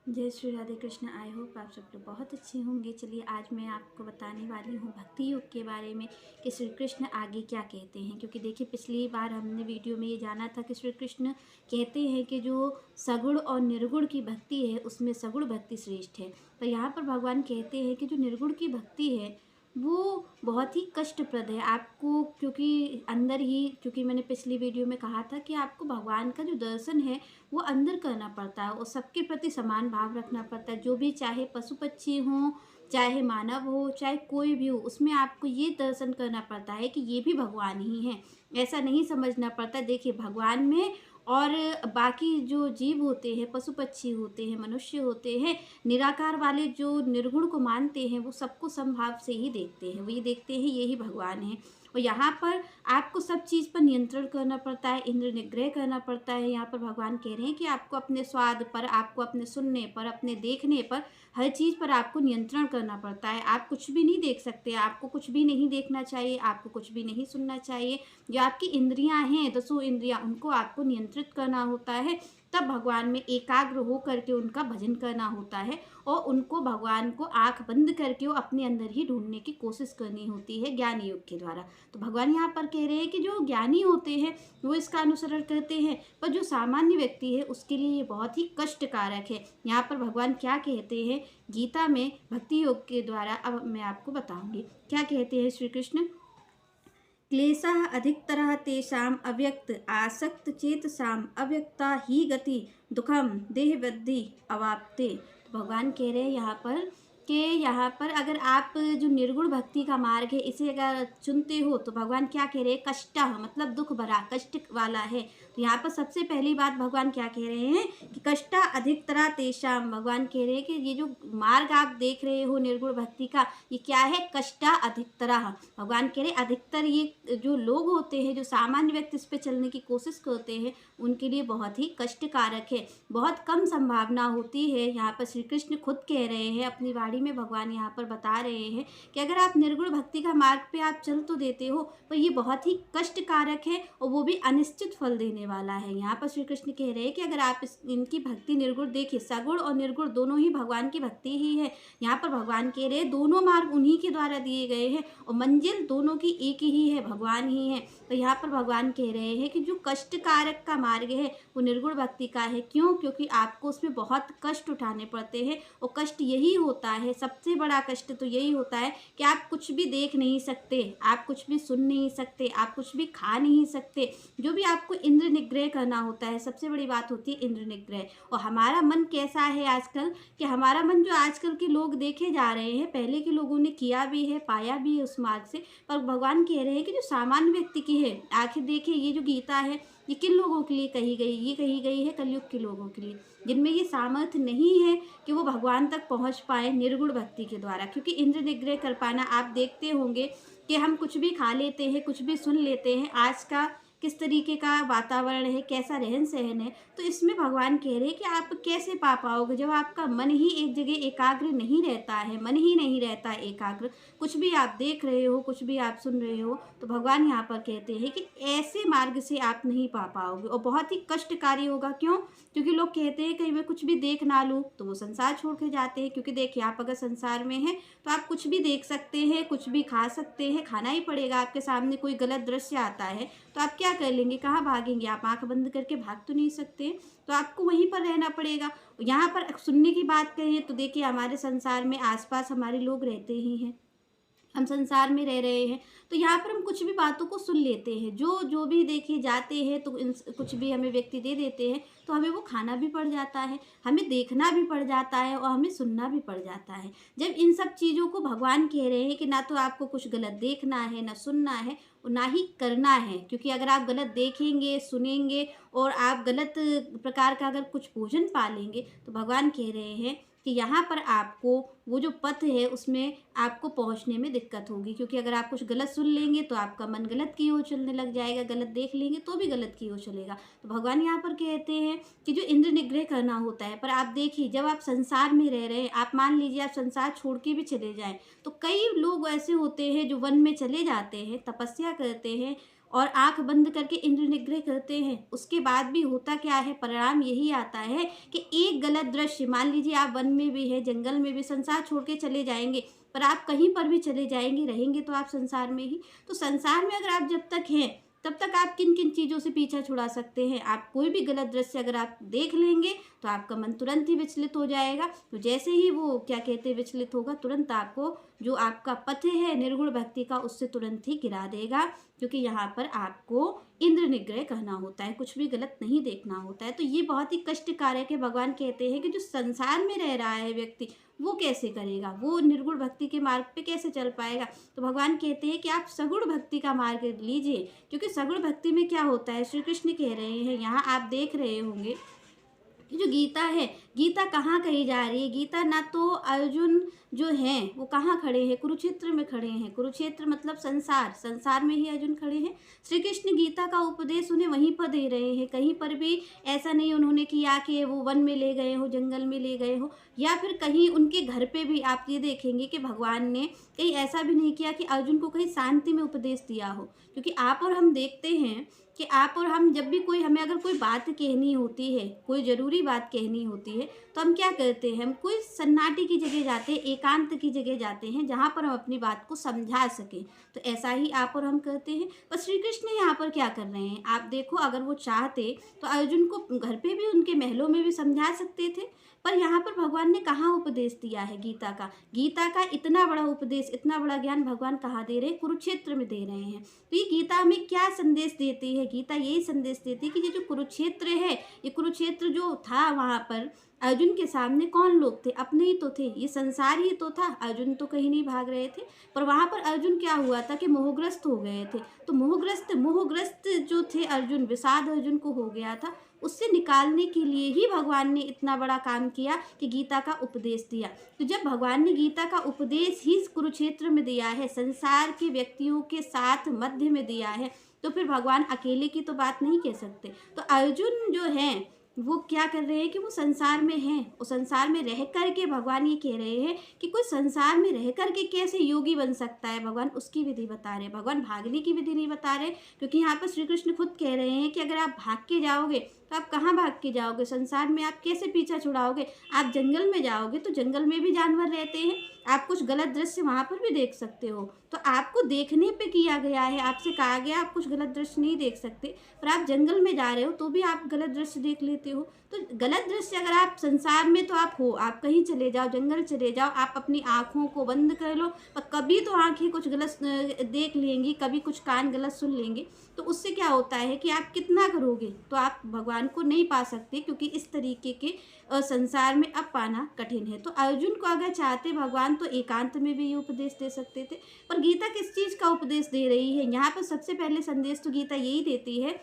जय Shri Radhe Krishna. I hope आप सब लोग बहुत अच्छे होंगे। चलिए आज मैं आपको बताने वाली हूँ भक्ति योग के बारे में कि श्री कृष्ण आगे क्या कहते हैं। क्योंकि देखिए पिछली बार हमने वीडियो में ये जाना था कि श्री कृष्ण कहते हैं कि जो सगुण और निर्गुण की भक्ति है उसमें सगुण भक्ति श्रेष्ठ है। पर यहाँ पर भगवान कहते हैं कि जो निर्गुण की भक्ति है वो बहुत ही कष्टप्रद है आपको, क्योंकि अंदर ही, क्योंकि मैंने पिछली वीडियो में कहा था कि आपको भगवान का जो दर्शन है वो अंदर करना पड़ता है और सबके प्रति समान भाव रखना पड़ता है। जो भी, चाहे पशु पक्षी हों, चाहे मानव हो, चाहे कोई भी हो, उसमें आपको ये दर्शन करना पड़ता है कि ये भी भगवान ही हैं। ऐसा नहीं समझना पड़ता। देखिए भगवान में और बाकी जो जीव होते हैं, पशु पक्षी होते हैं, मनुष्य होते हैं, निराकार वाले जो निर्गुण को मानते हैं वो सबको समभाव से ही देखते हैं। वो ये देखते हैं यही भगवान है। और यहाँ पर आपको सब चीज़ पर नियंत्रण करना पड़ता है, इंद्र निग्रह करना पड़ता है। यहाँ पर भगवान कह रहे हैं कि आपको अपने स्वाद पर, आपको अपने सुनने पर, अपने देखने पर, हर चीज़ पर आपको नियंत्रण करना पड़ता है। आप कुछ भी नहीं देख सकते, आपको कुछ भी नहीं देखना चाहिए, आपको कुछ भी नहीं सुनना चाहिए। जो आपकी इंद्रियां हैं, दसों इंद्रियां, उनको आपको नियंत्रित करना होता है। तब भगवान में एकाग्र हो करके उनका भजन करना होता है और उनको, भगवान को आंख बंद करके वो अपने अंदर ही ढूंढने की कोशिश करनी होती है ज्ञान योग के द्वारा। तो भगवान यहाँ पर कह रहे हैं कि जो ज्ञानी होते हैं वो इसका अनुसरण करते हैं, पर जो सामान्य व्यक्ति है उसके लिए ये बहुत ही कष्टकारक है। यहाँ पर भगवान क्या कहते हैं गीता में भक्ति योग के द्वारा, अब मैं आपको बताऊंगी क्या कहते हैं श्री कृष्ण। क्लेशः अधिकतरः तेषाम् अव्यक्त आसक्त चेतसाम अव्यक्ता ही गति दुखम देह वृद्धि अवाप्ते। तो भगवान कह रहे हैं यहाँ पर कि यहाँ पर अगर आप जो निर्गुण भक्ति का मार्ग है इसे अगर चुनते हो तो भगवान क्या कह रहे हैं, कष्टः मतलब दुख भरा, कष्ट वाला है। तो यहाँ पर सबसे पहली बात भगवान क्या कह रहे हैं कि कष्टा अधिकतरा तेषाम। भगवान कह रहे हैं कि ये जो मार्ग आप देख रहे हो निर्गुण भक्ति का, ये क्या है, कष्टा अधिकतरा। भगवान कह रहे अधिकतर ये जो लोग होते हैं, जो सामान्य व्यक्ति इस पे चलने की कोशिश करते हैं, उनके लिए बहुत ही कष्टकारक है, बहुत कम संभावना होती है। यहाँ पर श्री कृष्ण खुद कह रहे हैं अपनी वाणी में, भगवान यहाँ पर बता रहे हैं कि अगर आप निर्गुण भक्ति का मार्ग पे आप चल तो देते हो, पर ये बहुत ही कष्टकारक है और वो भी अनिश्चित फल देने वाला है। यहाँ पर श्री कृष्ण कह रहे हैं कि अगर आप इनकी भक्ति निर्गुण, देखिए सगुण और निर्गुण दोनों ही भगवान की भक्ति ही है। यहाँ पर भगवान कह रहे हैं दोनों मार्ग उन्हीं के द्वारा दिए गए हैं और मंजिल दोनों की एक ही है, भगवान ही है। तो यहाँ पर भगवान कह रहे हैं कि जो कष्टकारक का मार्ग है वो निर्गुण भक्ति का है। क्यों? क्योंकि आपको उसमें बहुत कष्ट उठाने पड़ते हैं और कष्ट यही होता है, सबसे बड़ा कष्ट तो यही होता है कि आप कुछ भी देख नहीं सकते, आप कुछ भी सुन नहीं सकते, आप कुछ भी खा नहीं सकते। जो भी आपको इंद्र निग्रह करना होता है, सबसे बड़ी बात होती है इंद्र निग्रह। और हमारा मन कैसा है आजकल, कि हमारा मन, जो आजकल के लोग देखे जा रहे हैं, पहले के लोगों ने किया भी है, पाया भी है उस मार्ग से, पर भगवान कह रहे हैं कि जो सामान्य व्यक्ति की है, आखिर देखिए ये जो गीता है ये किन लोगों के लिए कही गई, ये कही गई है कलयुग के लोगों के लिए, जिनमें ये सामर्थ्य नहीं है कि वो भगवान तक पहुंच पाए निर्गुण भक्ति के द्वारा। क्योंकि इंद्र निग्रह कर पाना, आप देखते होंगे कि हम कुछ भी खा लेते हैं, कुछ भी सुन लेते हैं, आज का किस तरीके का वातावरण है, कैसा रहन सहन है, तो इसमें भगवान कह रहे हैं कि आप कैसे पा पाओगे जब आपका मन ही एक जगह एकाग्र नहीं रहता है, मन ही नहीं रहता एकाग्र, कुछ भी आप देख रहे हो, कुछ भी आप सुन रहे हो। तो भगवान यहाँ पर कहते हैं कि ऐसे मार्ग से आप नहीं पा पाओगे और बहुत ही कष्टकारी होगा। क्यों? क्योंकि लोग कहते हैं कहीं मैं कुछ भी देख ना लूँ तो वो संसार छोड़ के जाते हैं। क्योंकि देखिए आप अगर संसार में हैं तो आप कुछ भी देख सकते हैं, कुछ भी खा सकते हैं, खाना ही पड़ेगा। आपके सामने कोई गलत दृश्य आता है तो आप क्या कर लेंगे, कहाँ भागेंगे? आप आंख बंद करके भाग तो नहीं सकते, तो आपको वहीं पर रहना पड़ेगा। यहाँ पर सुनने की बात करें तो देखिए हमारे संसार में आसपास हमारे लोग रहते ही हैं, हम संसार में रह रहे हैं, तो यहाँ पर हम कुछ भी बातों को सुन लेते हैं, जो जो भी देखिए जाते हैं तो कुछ भी हमें व्यक्ति दे देते हैं तो हमें वो खाना भी पड़ जाता है, हमें देखना भी पड़ जाता है और हमें सुनना भी पड़ जाता है। जब इन सब चीज़ों को भगवान कह रहे हैं कि ना तो आपको कुछ गलत देखना है, ना सुनना है और ना ही करना है। क्योंकि अगर आप गलत देखेंगे, सुनेंगे और आप गलत प्रकार का अगर कुछ भोजन पा लेंगे तो भगवान कह रहे हैं कि यहाँ पर आपको वो जो पथ है उसमें आपको पहुँचने में दिक्कत होगी। क्योंकि अगर आप कुछ गलत सुन लेंगे तो आपका मन गलत की ओर चलने लग जाएगा, गलत देख लेंगे तो भी गलत की ओर चलेगा। तो भगवान यहाँ पर कहते हैं कि जो इंद्र निग्रह करना होता है, पर आप देखिए जब आप संसार में रह रहे हैं, आप मान लीजिए आप संसार छोड़ के भी चले जाएं, तो कई लोग ऐसे होते हैं जो वन में चले जाते हैं, तपस्या करते हैं और आंख बंद करके इंद्र निग्रह करते हैं, उसके बाद भी होता क्या है, परिणाम यही आता है कि एक गलत दृश्य, मान लीजिए आप वन में भी है, जंगल में भी, संसार छोड़ के चले जाएंगे, पर आप कहीं पर भी चले जाएंगे, रहेंगे तो आप संसार में ही। तो संसार में अगर आप जब तक हैं तब तक आप किन किन चीज़ों से पीछा छुड़ा सकते हैं। आप कोई भी गलत दृश्य अगर आप देख लेंगे तो आपका मन तुरंत ही विचलित हो जाएगा। तो जैसे ही वो क्या कहते हैं विचलित होगा, तुरंत आपको जो आपका पथ है निर्गुण भक्ति का, उससे तुरंत ही गिरा देगा, क्योंकि यहाँ पर आपको इंद्र निग्रह कहना होता है, कुछ भी गलत नहीं देखना होता है। तो ये बहुत ही कष्टकारक है। भगवान कहते हैं कि जो संसार में रह रहा है व्यक्ति, वो कैसे करेगा, वो निर्गुण भक्ति के मार्ग पे कैसे चल पाएगा। तो भगवान कहते हैं कि आप सगुण भक्ति का मार्ग लीजिए, क्योंकि सगुण भक्ति में क्या होता है, श्री कृष्ण कह रहे हैं, यहाँ आप देख रहे होंगे कि जो गीता है, गीता कहाँ कही जा रही है। गीता ना तो अर्जुन जो हैं वो कहाँ खड़े हैं, कुरुक्षेत्र में खड़े हैं। कुरुक्षेत्र मतलब संसार, संसार में ही अर्जुन खड़े हैं। श्री कृष्ण गीता का उपदेश उन्हें वहीं पर दे रहे हैं। कहीं पर भी ऐसा नहीं उन्होंने किया कि वो वन में ले गए हो, जंगल में ले गए हो, या फिर कहीं उनके घर पे भी आप ये देखेंगे कि भगवान ने कहीं ऐसा भी नहीं किया कि अर्जुन को कहीं शांति में उपदेश दिया हो। क्योंकि आप और हम देखते हैं कि आप और हम जब भी कोई, हमें अगर कोई बात कहनी होती है, कोई ज़रूरी बात कहनी होती है, तो हम क्या करते हैं, हम कोई सन्नाटे की जगह जाते हैं, एकांत की जगह जाते हैं, जहाँ पर हम अपनी बात को समझा सकें। तो ऐसा ही आप और हम करते हैं। पर श्री कृष्ण यहाँ पर क्या कर रहे हैं, आप देखो, अगर वो चाहते तो अर्जुन को घर पे भी, उनके महलों में भी समझा सकते थे। पर यहाँ पर भगवान ने कहाँ उपदेश दिया है गीता का, गीता का इतना बड़ा उपदेश, इतना बड़ा ज्ञान भगवान कहाँ दे रहे हैं, कुरुक्षेत्र में दे रहे हैं। तो ये गीता हमें क्या संदेश देती है, गीता यही संदेश देती है कि ये जो कुरुक्षेत्र है, ये कुरुक्षेत्र जो था, वहाँ पर अर्जुन के सामने कौन लोग थे, अपने ही तो थे, ये संसार ही तो था। अर्जुन तो कहीं नहीं भाग रहे थे, पर वहाँ पर अर्जुन क्या हुआ था कि मोहग्रस्त हो गए थे। तो मोहग्रस्त जो थे अर्जुन, विषाद अर्जुन को हो गया था, उससे निकालने के लिए ही भगवान ने इतना बड़ा काम किया कि गीता का उपदेश दिया। तो जब भगवान ने गीता का उपदेश ही कुरुक्षेत्र में दिया है, संसार के व्यक्तियों के साथ मध्य में दिया है, तो फिर भगवान अकेले की तो बात नहीं कह सकते। तो अर्जुन जो हैं वो क्या कर रहे हैं कि वो संसार में हैं, और संसार में रह कर के भगवान ये कह रहे हैं कि कोई संसार में रह कर के कैसे योगी बन सकता है, भगवान उसकी विधि बता रहे हैं। भगवान भागने की विधि नहीं बता रहे, क्योंकि यहाँ पर श्री कृष्ण खुद कह रहे हैं कि अगर आप भाग के जाओगे तो आप कहाँ भाग के जाओगे, संसार में आप कैसे पीछा छुड़ाओगे। आप जंगल में जाओगे तो जंगल में भी जानवर रहते हैं, आप कुछ गलत दृश्य वहाँ पर भी देख सकते हो। तो आपको देखने पे किया गया है, आपसे कहा गया आप कुछ गलत दृश्य नहीं देख सकते, पर आप जंगल में जा रहे हो तो भी आप गलत दृश्य देख लेते हो। तो गलत दृश्य अगर आप संसार में तो आप हो, आप कहीं चले जाओ, जंगल चले जाओ, आप अपनी आँखों को बंद कर लो, पर कभी तो आँखें कुछ गलत देख लेंगी, कभी कुछ कान गलत सुन लेंगे। तो उससे क्या होता है कि आप कितना करोगे तो आप भगवान को नहीं पा सकते, क्योंकि इस तरीके के संसार में अब पाना कठिन है। तो अर्जुन को अगर चाहते भगवान तो एकांत में भी ये उपदेश दे सकते थे। पर गीता किस चीज़ का उपदेश दे रही है, यहाँ पर सबसे पहले संदेश तो गीता यही देती है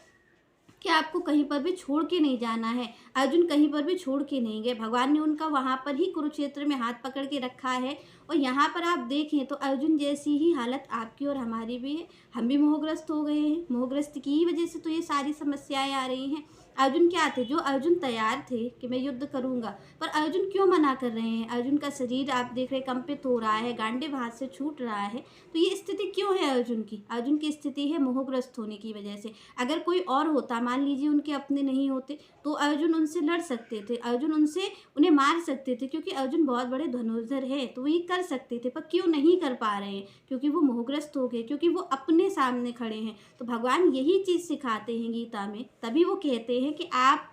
कि आपको कहीं पर भी छोड़ के नहीं जाना है। अर्जुन कहीं पर भी छोड़ के नहीं गए, भगवान ने उनका वहाँ पर ही कुरुक्षेत्र में हाथ पकड़ के रखा है। और यहाँ पर आप देखें तो अर्जुन जैसी ही हालत आपकी और हमारी भी है, हम भी मोहग्रस्त हो गए हैं, मोहग्रस्त की ही वजह से तो ये सारी समस्याएं आ रही हैं। अर्जुन क्या थे, जो अर्जुन तैयार थे कि मैं युद्ध करूंगा, पर अर्जुन क्यों मना कर रहे हैं। अर्जुन का शरीर आप देख रहे कंपित हो रहा है, गांडीव हाथ से छूट रहा है। तो ये स्थिति क्यों है अर्जुन की, अर्जुन की स्थिति है मोहग्रस्त होने की वजह से। अगर कोई और होता, मान लीजिए उनके अपने नहीं होते, तो अर्जुन उनसे लड़ सकते थे, अर्जुन उन्हें मार सकते थे, क्योंकि अर्जुन बहुत बड़े धनुर्धर है, तो वो ये कर सकते थे। पर क्यों नहीं कर पा रहे हैं, क्योंकि वो मोहग्रस्त हो गए, क्योंकि वो अपने सामने खड़े हैं। तो भगवान यही चीज़ सिखाते हैं गीता में, तभी वो कहते हैं कि आप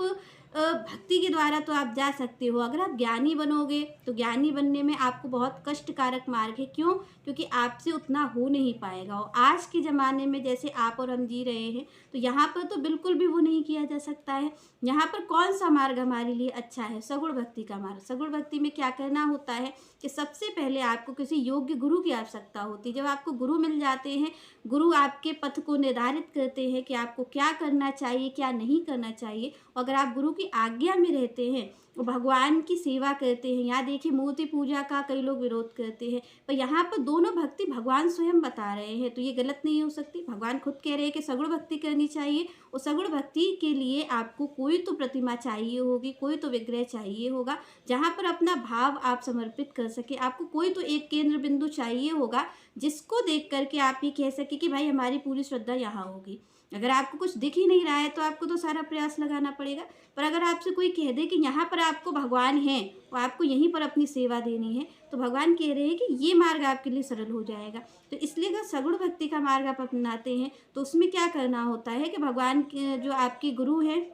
भक्ति के द्वारा तो आप जा सकते हो, अगर आप ज्ञानी बनोगे तो ज्ञानी बनने में आपको बहुत कष्टकारक मार्ग है। क्यों, क्योंकि आपसे उतना हो नहीं पाएगा। और आज के ज़माने में जैसे आप और हम जी रहे हैं, तो यहाँ पर तो बिल्कुल भी वो नहीं किया जा सकता है। यहाँ पर कौन सा मार्ग हमारे लिए अच्छा है, सगुण भक्ति का मार्ग। सगुण भक्ति में क्या करना होता है कि सबसे पहले आपको किसी योग्य गुरु की आवश्यकता होती है। जब आपको गुरु मिल जाते हैं, गुरु आपके पथ को निर्धारित करते हैं कि आपको क्या करना चाहिए, क्या नहीं करना चाहिए। और अगर आप गुरु की की आज्ञा में रहते हैं, वो भगवान की सेवा करते हैं। यहाँ देखिए मूर्ति पूजा का कई लोग विरोध करते हैं, पर यहाँ पर दोनों भक्ति भगवान स्वयं बता रहे हैं, तो ये गलत नहीं हो सकती। भगवान खुद कह रहे हैं कि सगुण भक्ति करनी चाहिए, और सगुण भक्ति के लिए आपको कोई तो प्रतिमा चाहिए होगी, कोई तो विग्रह चाहिए होगा जहाँ पर अपना भाव आप समर्पित कर सके। आपको कोई तो एक केंद्र बिंदु चाहिए होगा जिसको देख करके आप ये कह सके कि भाई हमारी पूरी श्रद्धा यहाँ होगी। अगर आपको कुछ दिख ही नहीं रहा है तो आपको तो सारा प्रयास लगाना पड़ेगा। पर अगर आपसे कोई कह दे कि यहाँ पर आपको भगवान हैं और आपको यहीं पर अपनी सेवा देनी है, तो भगवान कह रहे हैं कि ये मार्ग आपके लिए सरल हो जाएगा। तो इसलिए अगर सगुण भक्ति का मार्ग आप अपनाते हैं तो उसमें क्या करना होता है कि भगवान के जो आपके गुरु हैं,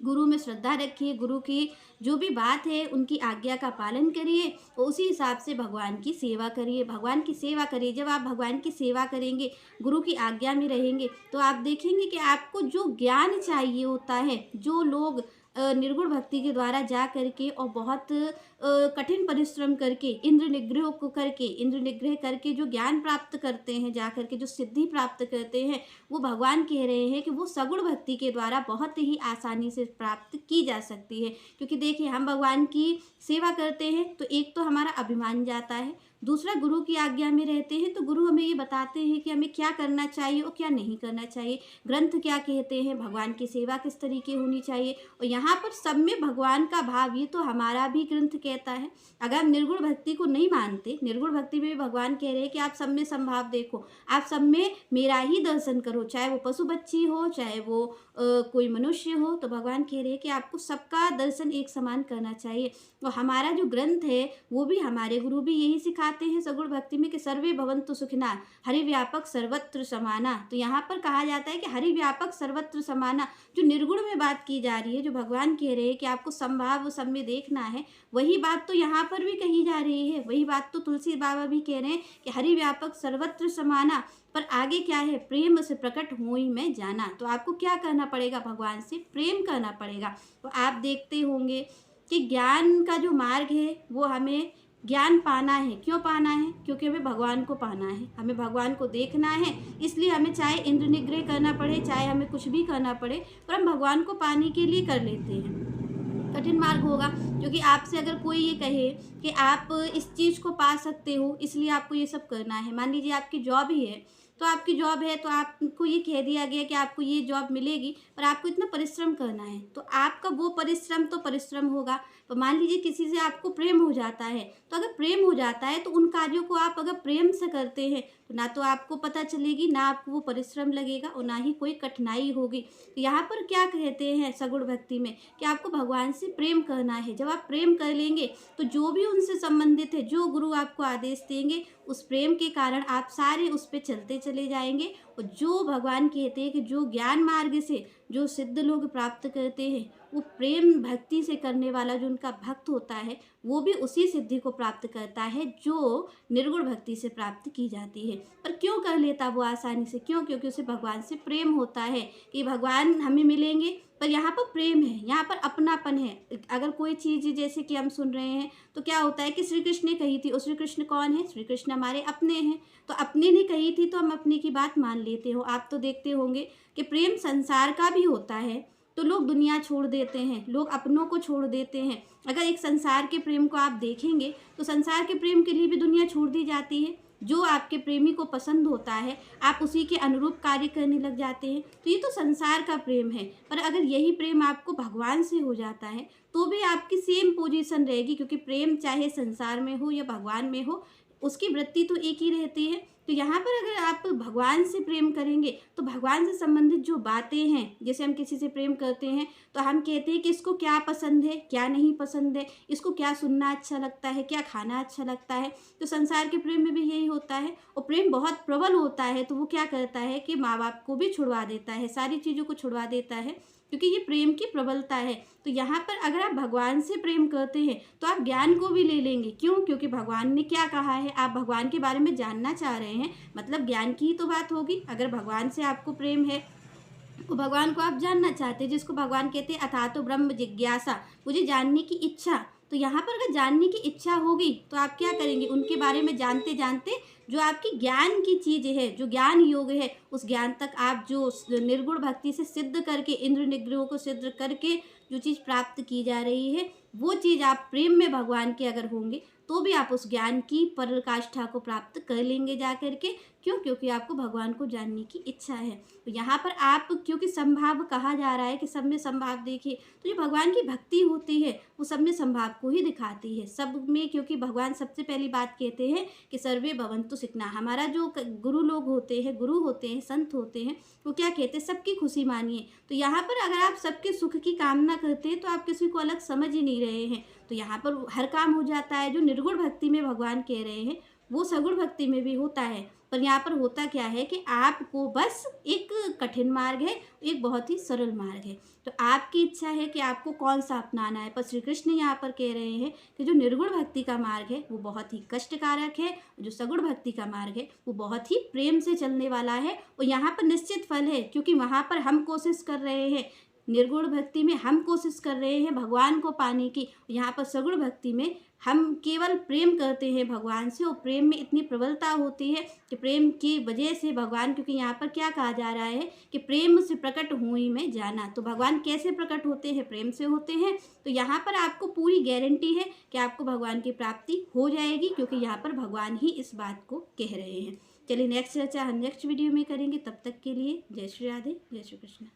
गुरु में श्रद्धा रखिए, गुरु की जो भी बात है उनकी आज्ञा का पालन करिए और उसी हिसाब से भगवान की सेवा करिए। भगवान की सेवा करिए। जब आप भगवान की सेवा करेंगे, गुरु की आज्ञा में रहेंगे, तो आप देखेंगे कि आपको जो ज्ञान चाहिए होता है, जो लोग निर्गुण भक्ति के द्वारा जा करके और बहुत कठिन परिश्रम करके इंद्र निग्रह करके जो ज्ञान प्राप्त करते हैं, जा करके जो सिद्धि प्राप्त करते हैं, वो भगवान कह रहे हैं कि वो सगुण भक्ति के द्वारा बहुत ही आसानी से प्राप्त की जा सकती है। क्योंकि देखिए हम भगवान की सेवा करते हैं तो एक तो हमारा अभिमान जाता है, दूसरा गुरु की आज्ञा में रहते हैं तो गुरु हमें ये बताते हैं कि हमें क्या करना चाहिए और क्या नहीं करना चाहिए, ग्रंथ क्या कहते हैं, भगवान की सेवा किस तरीके होनी चाहिए। और यहाँ पर सब में भगवान का भाव, ये तो हमारा भी ग्रंथ कहता है। अगर हम निर्गुण भक्ति को नहीं मानते, निर्गुण भक्ति में भी भगवान कह रहे हैं कि आप सब में संभाव देखो, आप सब में मेरा ही दर्शन करो, चाहे वो पशु पक्षी हो, चाहे वो कोई मनुष्य हो। तो भगवान कह रहे हैं कि आपको सबका दर्शन एक समान करना चाहिए। और हमारा जो ग्रंथ है वो भी, हमारे गुरु भी यही सिखाते हैं सगुण भक्ति में कि सर्वे भवन्तु सुखिनः हरि व्यापक सर्वत्र समाना। तो यहाँ पर कहा जाता है कि हरि व्यापक सर्वत्र समाना, जो निर्गुण में बात की जा रही है, जो भगवान कह रहे हैं कि आपको संभाव सब में देखना है, वही बात तो यहाँ पर भी कही जा रही है। वही बात तो तुलसी बाबा भी कह रहे हैं कि हरि व्यापक सर्वत्र समाना। पर आगे क्या है, प्रेम से प्रकट होई मैं जाना। तो आपको क्या करना पड़ेगा, भगवान से प्रेम करना पड़ेगा। तो आप देखते होंगे कि ज्ञान का जो मार्ग है वो हमें ज्ञान पाना है। क्यों पाना है? क्योंकि हमें भगवान को पाना है, हमें भगवान को देखना है। इसलिए हमें चाहे इंद्र निग्रह करना पड़े, चाहे हमें कुछ भी करना पड़े, पर हम भगवान को पाने के लिए कर लेते हैं। कठिन मार्ग होगा, क्योंकि आपसे अगर कोई ये कहे कि आप इस चीज़ को पा सकते हो इसलिए आपको ये सब करना है। मान लीजिए आपकी जॉब ही है, तो आपकी जॉब है तो आपको ये कह दिया गया कि आपको ये जॉब मिलेगी, पर आपको इतना परिश्रम करना है, तो आपका वो परिश्रम तो परिश्रम होगा। तो मान लीजिए किसी से आपको प्रेम हो जाता है, तो अगर प्रेम हो जाता है तो उन कार्यों को आप अगर प्रेम से करते हैं तो ना तो आपको पता चलेगी, ना आपको वो परिश्रम लगेगा और ना ही कोई कठिनाई होगी। तो यहाँ पर क्या कहते हैं सगुण भक्ति में कि आपको भगवान से प्रेम करना है। जब आप प्रेम कर लेंगे तो जो भी उनसे संबंधित है, जो गुरु आपको आदेश देंगे, उस प्रेम के कारण आप सारे उस पर चलते चले जाएंगे। और जो भगवान कहते हैं कि जो ज्ञान मार्ग से जो सिद्ध लोग प्राप्त करते हैं, वो प्रेम भक्ति से करने वाला जो उनका भक्त होता है, वो भी उसी सिद्धि को प्राप्त करता है जो निर्गुण भक्ति से प्राप्त की जाती है। पर क्यों कर लेता वो आसानी से? क्यों? क्योंकि उसे भगवान से प्रेम होता है कि भगवान हमें मिलेंगे। पर यहाँ पर प्रेम है, यहाँ पर अपनापन है। अगर कोई चीज़ जैसे कि हम सुन रहे हैं तो क्या होता है कि श्री कृष्ण ने कही थी, और श्री कृष्ण कौन है? श्री कृष्ण हमारे अपने हैं, तो अपने ने कही थी तो हम अपने की बात मान लेते हो। आप तो देखते होंगे कि प्रेम संसार का भी होता है, तो लोग दुनिया छोड़ देते हैं, लोग अपनों को छोड़ देते हैं। अगर एक संसार के प्रेम को आप देखेंगे तो संसार के प्रेम के लिए भी दुनिया छोड़ दी जाती है। जो आपके प्रेमी को पसंद होता है आप उसी के अनुरूप कार्य करने लग जाते हैं। तो ये तो संसार का प्रेम है। पर अगर यही प्रेम आपको भगवान से हो जाता है तो भी आपकी सेम पोजीशन रहेगी, क्योंकि प्रेम चाहे संसार में हो या भगवान में हो, उसकी वृत्ति तो एक ही रहती है। तो यहाँ पर अगर आप भगवान से प्रेम करेंगे तो भगवान से संबंधित जो बातें हैं, जैसे हम किसी से प्रेम करते हैं तो हम कहते हैं कि इसको क्या पसंद है, क्या नहीं पसंद है, इसको क्या सुनना अच्छा लगता है, क्या खाना अच्छा लगता है। तो संसार के प्रेम में भी यही होता है। और प्रेम बहुत प्रबल होता है तो वो क्या करता है कि माँ बाप को भी छुड़वा देता है, सारी चीज़ों को छुड़वा देता है, क्योंकि ये प्रेम की प्रबलता है। तो यहाँ पर अगर आप भगवान से प्रेम करते हैं तो आप ज्ञान को भी ले लेंगे। क्यों? क्योंकि भगवान ने क्या कहा है, आप भगवान के बारे में जानना चाह रहे हैं, मतलब ज्ञान की ही तो बात होगी। अगर भगवान से आपको प्रेम है तो भगवान को आप जानना चाहते हैं, जिसको भगवान कहते हैं अथातो ब्रह्म जिज्ञासा, मुझे जानने की इच्छा। तो यहाँ पर अगर जानने की इच्छा होगी तो आप क्या करेंगे, उनके बारे में जानते जानते जो आपकी ज्ञान की चीज़ है, जो ज्ञान योग है, उस ज्ञान तक आप जो निर्गुण भक्ति से सिद्ध करके, इंद्र निग्रह को सिद्ध करके जो चीज़ प्राप्त की जा रही है वो चीज़ आप प्रेम में भगवान के अगर होंगे तो भी आप उस ज्ञान की पराकाष्ठा को प्राप्त कर लेंगे जा कर के। क्यों? क्योंकि आपको भगवान को जानने की इच्छा है। तो यहाँ पर आप, क्योंकि संभाव कहा जा रहा है कि सब में संभाव देखिए, तो जो भगवान की भक्ति होती है वो सब में संभाव को ही दिखाती है, सब में। क्योंकि भगवान सबसे पहली बात कहते हैं कि सर्वे भवन्तु सुखिनः। हमारा जो गुरु लोग होते हैं, गुरु होते हैं, संत होते हैं, वो क्या कहते हैं? सबकी खुशी मानिए। तो यहाँ पर अगर आप सबके सुख की कामना करते हैं तो आप किसी को अलग समझ ही नहीं रहे हैं। तो यहाँ पर हर काम हो जाता है। जो निर्गुण भक्ति में भगवान कह रहे हैं वो सगुण भक्ति में भी होता है। पर यहाँ पर होता क्या है कि आपको बस एक कठिन मार्ग है, एक बहुत ही सरल मार्ग है। तो आपकी इच्छा है कि आपको कौन सा अपनाना है। पर श्री कृष्ण यहाँ पर कह रहे हैं कि जो निर्गुण भक्ति का मार्ग है वो बहुत ही कष्टकारक है, जो सगुण भक्ति का मार्ग है वो बहुत ही प्रेम से चलने वाला है। और यहाँ पर निश्चित फल है, क्योंकि वहाँ पर हम कोशिश कर रहे हैं, निर्गुण भक्ति में हम कोशिश कर रहे हैं भगवान को पाने की। यहाँ पर सगुण भक्ति में हम केवल प्रेम करते हैं भगवान से, और प्रेम में इतनी प्रबलता होती है कि प्रेम की वजह से भगवान, क्योंकि यहाँ पर क्या कहा जा रहा है कि प्रेम से प्रकट हुई में जाना। तो भगवान कैसे प्रकट होते हैं? प्रेम से होते हैं। तो यहाँ पर आपको पूरी गारंटी है कि आपको भगवान की प्राप्ति हो जाएगी, क्योंकि यहाँ पर भगवान ही इस बात को कह रहे हैं। चलिए नेक्स्ट चर्चा हम नेक्स्ट वीडियो में करेंगे। तब तक के लिए जय श्री राधे, जय श्री कृष्ण।